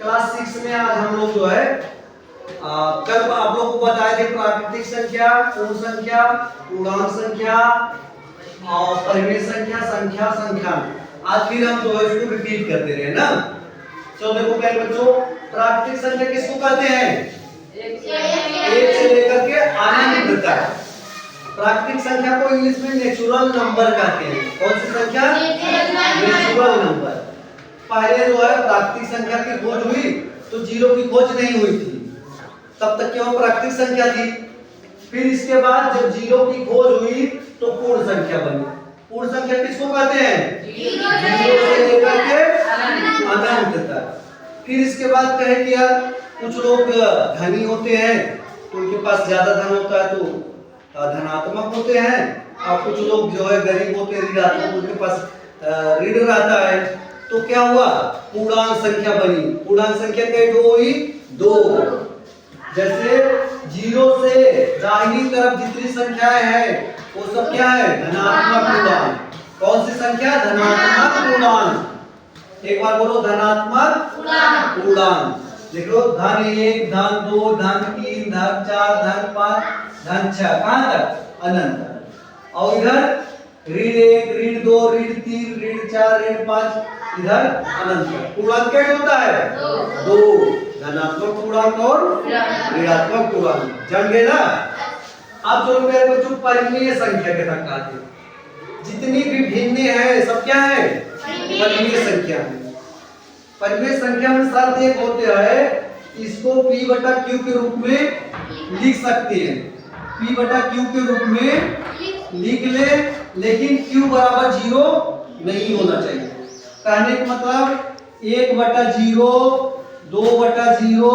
Class 6 में आज हम लोग जो है कल आप लोग को बताए थे प्राकृतिक संख्या, पूर्ण संख्या, पूर्णांक संख्या और परिमेय संख्या, संख्यांक। आज फिर हम जो है इसको रिपीट करते रहे ना। चलो देखो प्यारे बच्चों, प्राकृतिक संख्या किसको कहते हैं? एक से लेकर के अनंत तक। प्राकृतिक संख्या को इंग्लिश में नेचुरल नंबर कहते हैं। कौन सी संख्या? Natural number. पहले जो है प्राकृतिक संख्या की खोज हुई तो जीरो की खोज नहीं हुई थी, तब तक केवल प्राकृतिक संख्या थी। फिर इसके बाद जब जीरो की खोज हुई तो पूर्ण संख्या बनी। पूर्ण संख्या किसको कहते हैं? जीरो से लेकर के अनंत तक। फिर इसके बाद कहे कि यार कुछ लोग धनी होते हैं तो उनके पास ज्यादा धन होता है तो धनात्मक होते हैं, और कुछ लोग जो है गरीब होते हैं ऋणात्मक, उनके पास ऋण रहता है। तो क्या हुआ? पूर्णांक संख्या बनी। पूर्णांक संख्या कई दो हुई? दो। जैसे जीरो से दाहिनी तरफ जितनी संख्याएं हैं वो सब क्या है? धनात्मक पूर्णांक। कौन सी संख्या? धनात्मक पूर्णांक। एक बार बोलो, धनात्मक पूर्णांक। देखो, धन 1, धन 2, धन 3, धन 4, धन 5, धन 6, कहां तक? अनंत तक। और इधर ऋण 1, ऋण 2, ऋण 3, ऋण 4, ऋण 5, इधर अनंत तक। पूर्णांक क्या होता है? दो। धनात्मक पूर्णांक और ऋणात्मक पूर्णांक। जान गए ना? अब जो मेरे बच्चों परिमेय संख्या के तक आते हैं, जितनी भी भिन्न है सब क्या है? परिमेय संख्या है। परिमेय संख्या में शर्त एक होते है, इसको p बटा q के रूप में लिख सकते हैं। p बटा q के रूप में लिख ले, लेकिन q बराबर 0 नहीं होना चाहिए। कहने का मतलब 1 बटा 0, 2 बटा 0,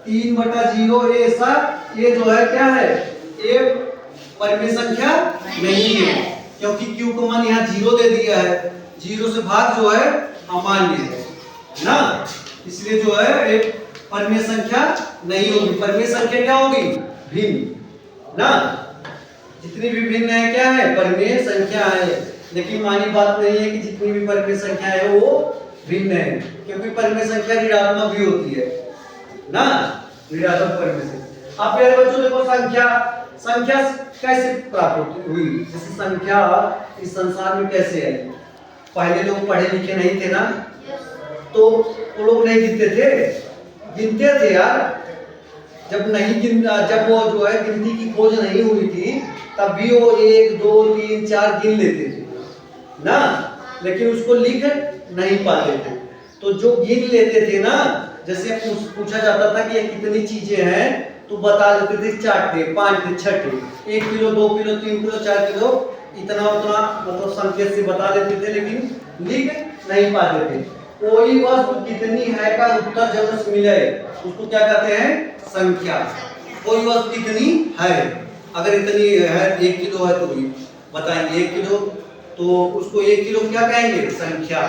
3 बटा 0, ऐसा ये जो है क्या है? ये परिमेय संख्या नहीं है, क्योंकि q को मान यहाँ 0 दे दिया है। 0 से भाग जो है अमान्य है ना, इसलिए जो है एक परिमेय संख्या नहीं होगी। परिमेय संख्या क्या होगी? भिन्न ना। जितनी भी भिन्न है क्या है? परिमेय संख्या है। लेकिन मानी बात नहीं है कि जितनी भी परिमेय संख्या है वो भिन्न है, क्योंकि परिमेय संख्या ऋणात्मक भी होती है ना, ऋणात्मक परिमेय संख्या। अब प्यारे बच्चों देखो, संख्या कैसे प्राप्त हुई? जैसे संख्या इस संसार में कैसे आई? पहले लोग पढ़े लिखे नहीं थे ना, तो वो लोग नहीं गिनते थे। गिनते थे यार, जब वो जो है गिनती की खोज नहीं हुई थी तब भी वो 1, 2, 3, 4 गिन लेते थे ना, लेकिन उसको लिख नहीं पाते थे। तो जो गिन लेते थे ना, जैसे पूछा जाता था कि ये कितनी चीजें हैं तो बता देते थे 4 थे, 5 थे, 6 थे, 1 किलो, 2 किलो, 3 किलो, 4 किलो, इतना उतना मतलब संकेत से बता देते थे, लेकिन लिख नहीं पाते थे। कोई वस्तु कितनी है का उत्तर जब मिले उसको क्या कहते हैं? संख्या। कोई वस्तु कितनी है, अगर इतनी है 1 किलो है तो भी बताएंगे 1 किलो, तो उसको 1 किलो क्या कहेंगे? संख्या।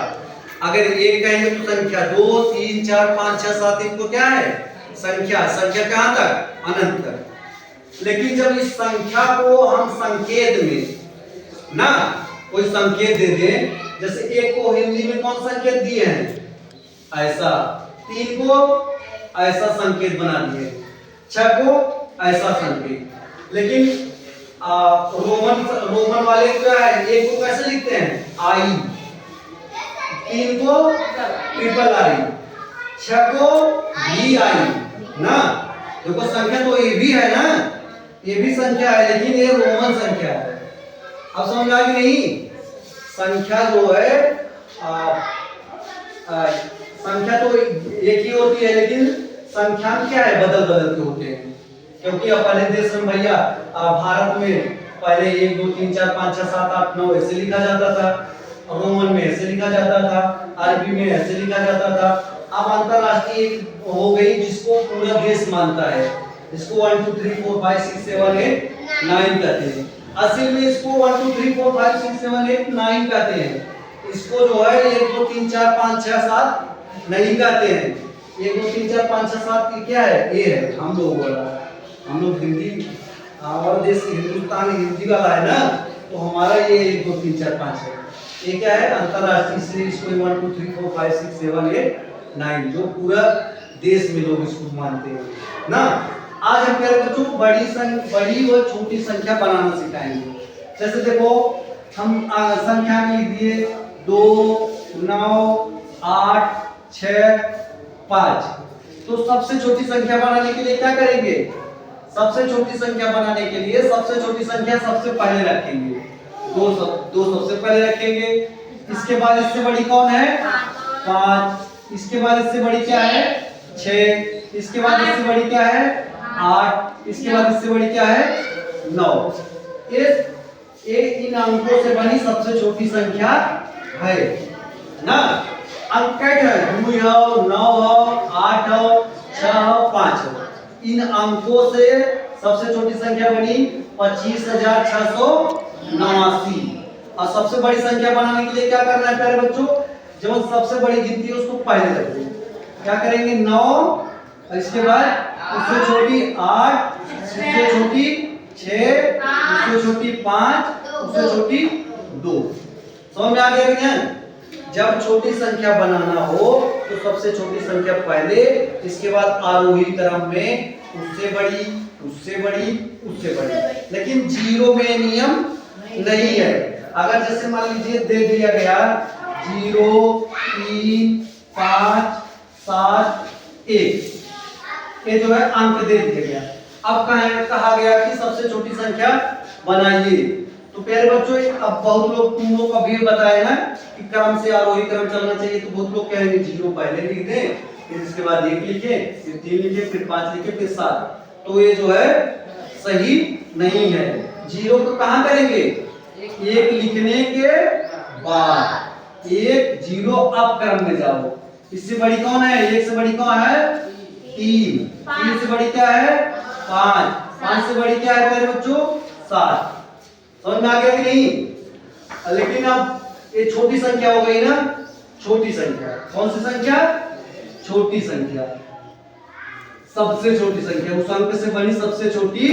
अगर 1 कहेंगे तो संख्या, 2, 3, 4, 5, 6, 7 इनको क्या है? संख्या। संख्या कहां तक? अनंत तक। लेकिन जब इस संख्या को हम संकेत में ना कोई संकेत दे दें, जैसे 1 को हिंदी में कौन संकेत दिए हैं? ऐसा। 3 को ऐसा संकेत बना दिए, 6 को ऐसा संकेत। लेकिन रोमन वाले क्या है? 1 को कैसे लिखते हैं? आई। 3 को ट्रिपल आई, 6 को भी आई ना। देखो संख्या तो ये भी है ना, ये भी संख्या है, लेकिन ये रोमन संख्या है। अब समझ आ गई नहीं? संख्या जो है संख्या तो एक ही होती है, लेकिन संख्यांक क्या है? बदल बदल के होते हैं। क्योंकि अपने देश में भैया भारत में पहले 1, 2, 3, 4, 5, 6, 7, 8, 9 ऐसे लिखा जाता था, रोमन में ऐसे लिखा जाता था, अरबी में ऐसे लिखा जाता था। अब अंतरराष्ट्रीय हो गई जिसको पूरा देश मानता है, जिसको 1, 2, 3, 4, 5, 6, 7, 8, 9 कहते हैं। असल में इसको 1, 2, 3, 4, 5, 6, 7, 8, 9 कहते हैं। इसको जो है 1, 2, 3, 4, 5, 6, 7 नहीं कहते हैं। 1, 2, 3, 4, 5, 6, 7 की क्या है? ये है हम लोग वाला। हम लोग हिंदी, हमारा देश हिंदुस्तान हिंदी वाला है ना, तो हमारा ये 1, 2, 3, 4, 5 है। ये क्या है? अंतरराष्ट्रीय, इसलिए इसको 1, 2, 3, 4, 5, 6, 7, 8, 9, जो पूरा देश में लोग इसको मानते हैं ना। आज हम कह रहे बच्चों बड़ी और छोटी संख्या बनाना सिखाएंगे। जैसे देखो हम संख्या में लिख दिए 2, 9, 8, 6, 5। तो सबसे छोटी संख्या बनाने के लिए क्या करेंगे? सबसे छोटी संख्या बनाने के लिए सबसे छोटी संख्या सबसे पहले रखेंगे, 2 सबसे पहले रखेंगे। इसके बाद इससे बड़ी कौन है? 5। इसके बाद इससे बड़ी क्या है? 6। इसके बाद इससे बड़ी क्या है? 8। इसके बाद इससे बड़ी क्या है? 9। इन अंकों से बनी सबसे छोटी संख्या है ना। अंक कैट है 2 हो, 9 हो, 8 हो, 6 हो, 5 हो। इन अंकों से सबसे छोटी संख्या बनी 25,689। और सबसे बड़ी संख्या बनाने के लिए क्या करना है प्यारे बच्चों? जब सबसे बड़ी गिनती है उसको पहले रख दो। क्या करेंगे? 9, इसके बाद उससे छोटी 8, उससे छोटी 6, उससे छोटी 5, उससे छोटी 2। समझ में आ गया कि नहीं? जब छोटी संख्या बनाना हो तो सबसे छोटी संख्या पहले, इसके बाद आरोही क्रम में उससे बड़ी, उससे बड़ी, उससे बड़ी। लेकिन जीरो में नियम नहीं है। अगर जैसे मान लीजिए दे दिया गया 0, 3, 5, 7, 1, ये जो है अंक दे दिया गया। अब कहा गया कि सबसे छोटी संख्या बनाइए। तो प्यारे बच्चों अब बहुत लोग तुम लोग कभी बताए ना कि क्रम से आरोही क्रम चलना चाहिए, तो बहुत लोग कहेंगे 0 पहले लिख दें, फिर इसके बाद 1 लिखे, फिर 3 लिखे, फिर 5 लिखे, फिर 7। तो ये जो है सही नहीं है। 0 को कहां करेंगे? 1 लिखने के बाद 1 0 अब क्रम में जाओ। इससे बड़ी कौन है? 1 से बड़ी कौन है? 3। 3 से बड़ी क्या है? 5। 5 से बड़ी क्या है प्यारे बच्चों? 7। समझ में आ गया कि नहीं? लेकिन अब ये छोटी संख्या हो गई ना, छोटी संख्या। कौन सी संख्या? छोटी संख्या, सबसे छोटी संख्या, उस अंक से बनी सबसे छोटी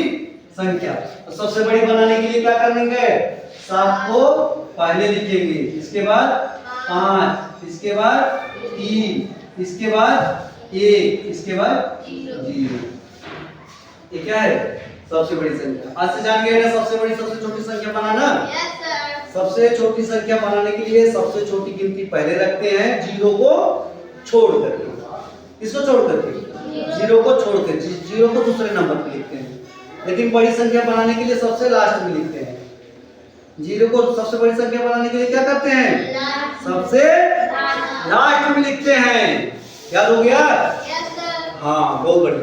संख्या। तो सबसे बड़ी बनाने के लिए क्या करेंगे? 7 को पहले लिखेंगे, इसके बाद 5, इसके बाद 3, इसके बाद 1, इसके बाद 0। ये क्या है? सबसे बड़ी संख्या। आज से जान गए ना सबसे बड़ी सबसे छोटी संख्या बनाना। Yes sir. सबसे छोटी संख्या बनाने के लिए सबसे छोटी गिनती पहले रखते हैं, 0 को छोड़ करके। किसको छोड़ करके? 0 को छोड़ कर, 0 को दूसरे नंबर पे लिखते हैं। लेकिन बड़ी संख्या बनाने के लिए सबसे लास्ट में लिखते हैं। 0 को सबसे बड़ी संख्या बनाने के लिए क्या करते हैं? सबसे लास्ट में लिखते हैं। याद हो गया? Yes sir. हाँ, बहुत बढ़िया।